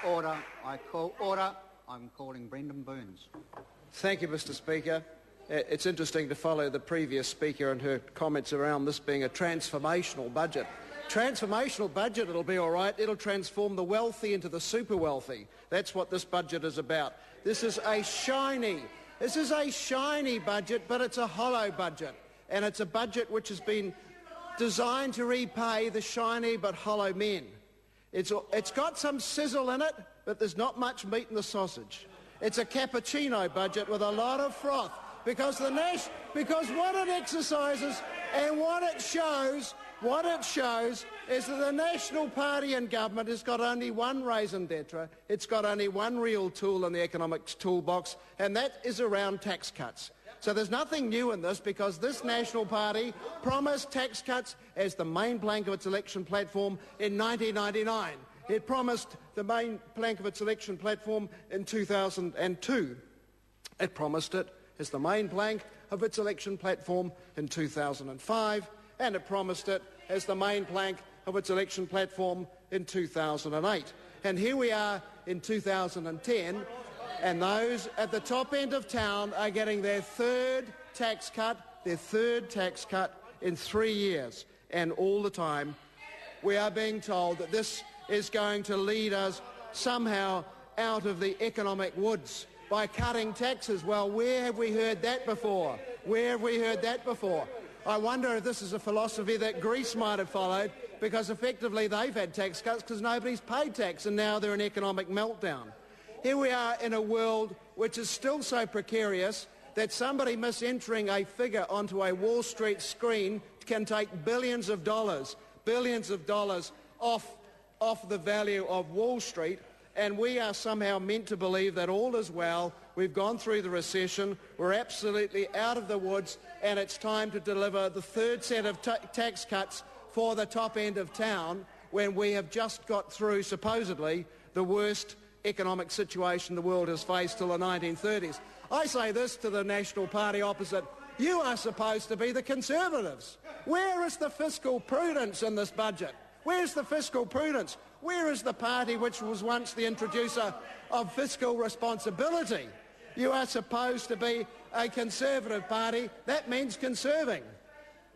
Order. I call order. I'm calling Brendan Burns. Thank you, Mr Speaker. It's interesting to follow the previous speaker and her comments around this being a transformational budget. Transformational budget, it'll be all right. It'll transform the wealthy into the super wealthy. That's what this budget is about. This is a shiny budget, but it's a hollow budget. And it's a budget which has been designed to repay the shiny but hollow men. It's got some sizzle in it, but there's not much meat in the sausage. It's a cappuccino budget with a lot of froth, because what it exercises and what it shows is that the National Party in government has got only one raison d'etre. It's got only one real tool in the economics toolbox, and that is around tax cuts. So there's nothing new in this, because this National Party promised tax cuts as the main plank of its election platform in 1999. It promised the main plank of its election platform in 2002. It promised it as the main plank of its election platform in 2005, and it promised it as the main plank of its election platform in 2008. And here we are in 2010, and those at the top end of town are getting their third tax cut in 3 years. And all the time we are being told that this is going to lead us somehow out of the economic woods by cutting taxes. Well, where have we heard that before? I wonder if this is a philosophy that Greece might have followed, because effectively they've had tax cuts because nobody's paid tax, and now they're in economic meltdown. Here we are in a world which is still so precarious that somebody misentering a figure onto a Wall Street screen can take billions of dollars off the value of Wall Street, and we are somehow meant to believe that all is well. We've gone through the recession, we're absolutely out of the woods, and it's time to deliver the third set of tax cuts for the top end of town, when we have just got through, supposedly, the worst economic situation the world has faced till the 1930s. I say this to the National Party opposite: you are supposed to be the Conservatives. Where is the fiscal prudence in this budget? Where's the fiscal prudence? Where is the party which was once the introducer of fiscal responsibility? You are supposed to be a Conservative party. That means conserving.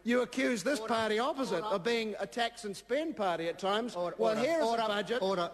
You accuse this party opposite of being a tax and spend party at times. Here's the budget. Order.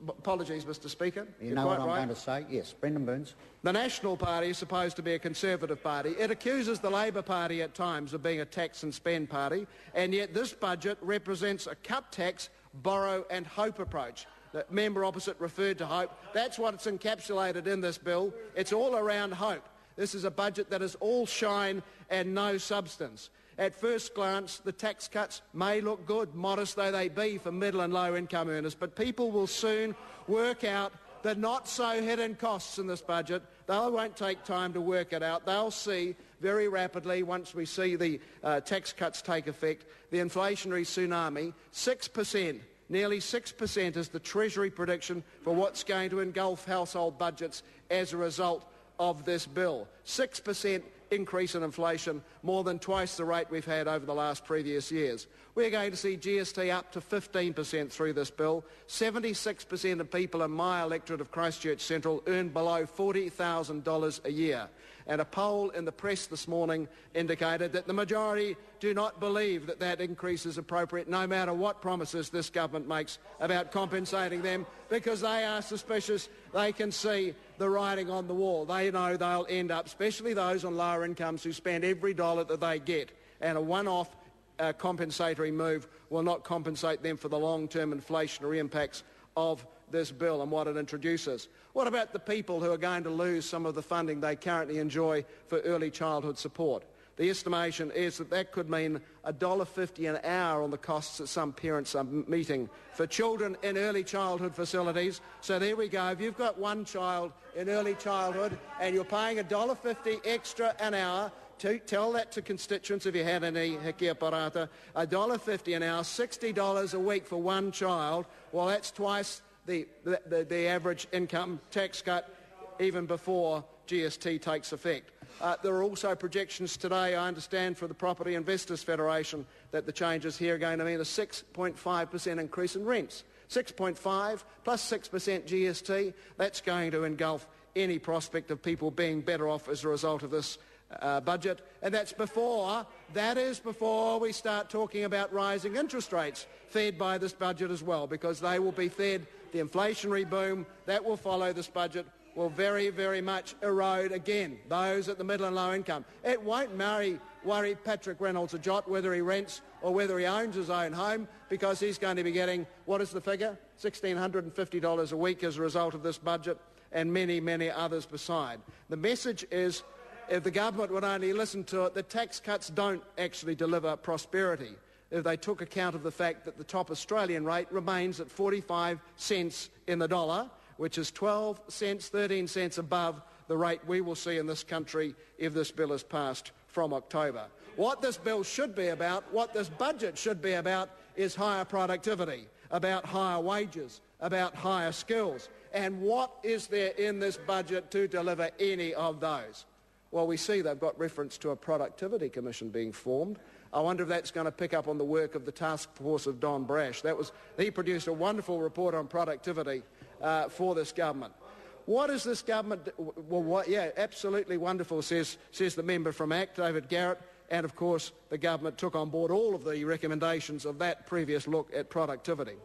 Apologies, Mr Speaker. You know what I'm going to say? Yes, Brendan Burns. The National Party is supposed to be a Conservative party. It accuses the Labor Party at times of being a tax and spend party, and yet this budget represents a cut tax, borrow and hope approach. The member opposite referred to hope. That's what's encapsulated in this bill. It's all around hope. This is a budget that is all shine and no substance. At first glance, the tax cuts may look good, modest though they be for middle and low income earners, but people will soon work out the not so hidden costs in this budget. They won't take time to work it out. They'll see very rapidly, once we see the tax cuts take effect, the inflationary tsunami. 6%, nearly 6% is the Treasury prediction for what's going to engulf household budgets as a result of this bill. 6% increase in inflation, more than twice the rate we've had over the last previous years. We're going to see GST up to 15% through this bill. 76% of people in my electorate of Christchurch Central earn below $40,000 a year. And a poll in the press this morning indicated that the majority do not believe that that increase is appropriate, no matter what promises this government makes about compensating them, because they are suspicious. They can see the writing on the wall. They know they'll end up, especially those on lower incomes who spend every dollar that they get, and a one-off compensatory move will not compensate them for the long-term inflationary impacts of this bill and what it introduces. What about the people who are going to lose some of the funding they currently enjoy for early childhood support? The estimation is that that could mean $1.50 an hour on the costs that some parents are meeting for children in early childhood facilities. So there we go. If you've got one child in early childhood and you're paying $1.50 extra an hour, tell that to constituents if you had any hikea parata, $1.50 an hour, $60 a week for one child. Well, that's twice the average income tax cut even before GST takes effect. There are also projections today, I understand, for the Property Investors Federation that the changes here are going to mean a 6.5% increase in rents. 6.5 plus 6% GST, that's going to engulf any prospect of people being better off as a result of this budget. And that is before we start talking about rising interest rates fed by this budget as well, because they will be fed. The inflationary boom that will follow this budget will very, very much erode again those at the middle and low income. It won't worry Patrick Reynolds a jot whether he rents or whether he owns his own home, because he's going to be getting, what is the figure? $1,650 a week as a result of this budget, and many, many others beside. The message is, if the government would only listen to it, the tax cuts don't actually deliver prosperity. If they took account of the fact that the top Australian rate remains at 45 cents in the dollar, which is 12 cents, 13 cents above the rate we will see in this country if this bill is passed from October. What this bill should be about, what this budget should be about, is higher productivity, about higher wages, about higher skills. And what is there in this budget to deliver any of those? Well, we see they've got reference to a productivity commission being formed. I wonder if that's going to pick up on the work of the task force of Don Brash. He produced a wonderful report on productivity for this government. What is this government? Well, absolutely wonderful, says the member from ACT, David Garrett, and of course the government took on board all of the recommendations of that previous look at productivity.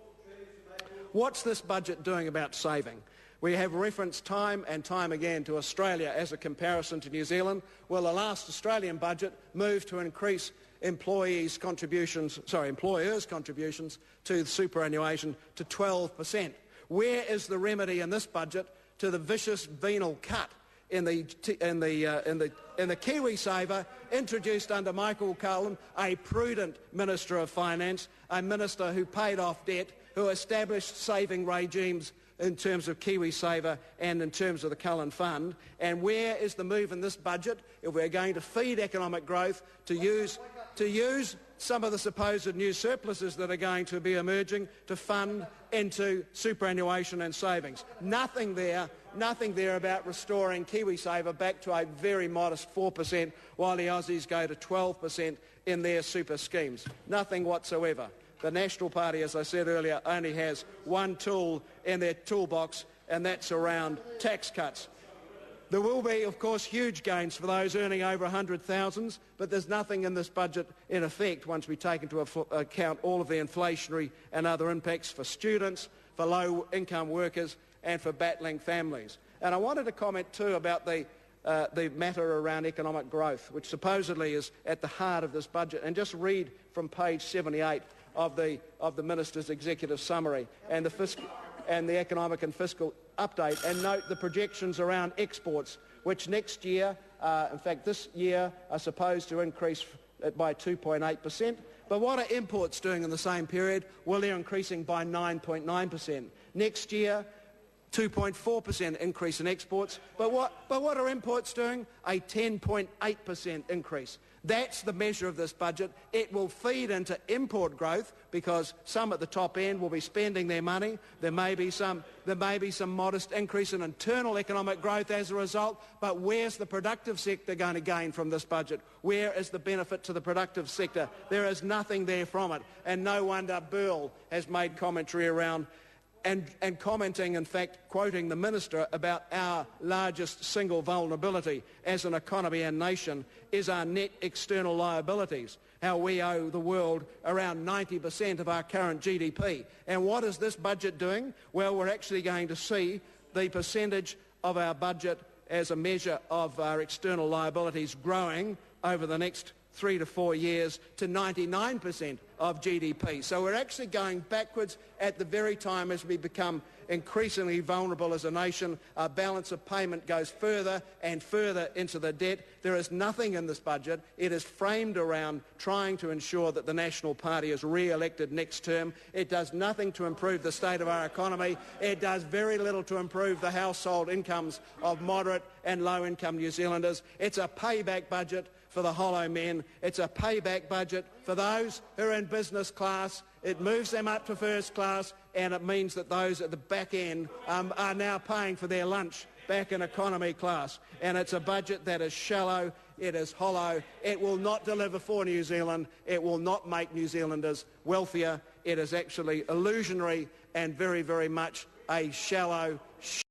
What's this budget doing about saving? We have referenced time and time again to Australia as a comparison to New Zealand. Well, the last Australian budget moved to increase employers' contributions to the superannuation to 12%. Where is the remedy in this budget to the vicious venal cut in the KiwiSaver introduced under Michael Cullen, a prudent Minister of Finance, a minister who paid off debt, who established saving regimes in terms of KiwiSaver and in terms of the Cullen Fund? And where is the move in this budget, if we're going to feed economic growth, to use some of the supposed new surpluses that are going to be emerging to fund into superannuation and savings? Nothing there about restoring KiwiSaver back to a very modest 4%, while the Aussies go to 12% in their super schemes. Nothing whatsoever. The National Party, as I said earlier, only has one tool in their toolbox, and that's around tax cuts. There will be, of course, huge gains for those earning over 100,000, but there's nothing in this budget, in effect, once we take into account all of the inflationary and other impacts for students, for low-income workers, and for battling families. And I wanted to comment too about the matter around economic growth, which supposedly is at the heart of this budget. And just read from page 78 of the Minister's executive summary and the economic and fiscal update, and note the projections around exports, which next year, in fact this year, are supposed to increase by 2.8%. But what are imports doing in the same period? Well, they're increasing by 9.9%. Next year, 2.4% increase in exports. But what are imports doing? A 10.8% increase. That's the measure of this budget. It will feed into import growth because some at the top end will be spending their money. There may be some modest increase in internal economic growth as a result, but where's the productive sector going to gain from this budget? Where is the benefit to the productive sector? There is nothing there from it, and no wonder Burl has made commentary around and commenting, in fact, quoting the Minister about our largest single vulnerability as an economy and nation is our net external liabilities, how we owe the world around 90% of our current GDP. And what is this budget doing? Well, we're actually going to see the percentage of our budget as a measure of our external liabilities growing over the next 3 to 4 years to 99% of GDP. So we're actually going backwards at the very time as we become increasingly vulnerable as a nation. Our balance of payment goes further and further into the debt. There is nothing in this budget. It is framed around trying to ensure that the National Party is re-elected next term. It does nothing to improve the state of our economy. It does very little to improve the household incomes of moderate and low-income New Zealanders. It's a payback budget for the hollow men. It's a payback budget for those who are in business class. It moves them up to first class, and it means that those at the back end are now paying for their lunch back in economy class. And it's a budget that is shallow, it is hollow, it will not deliver for New Zealand, it will not make New Zealanders wealthier. It is actually illusionary and very, very much a shallow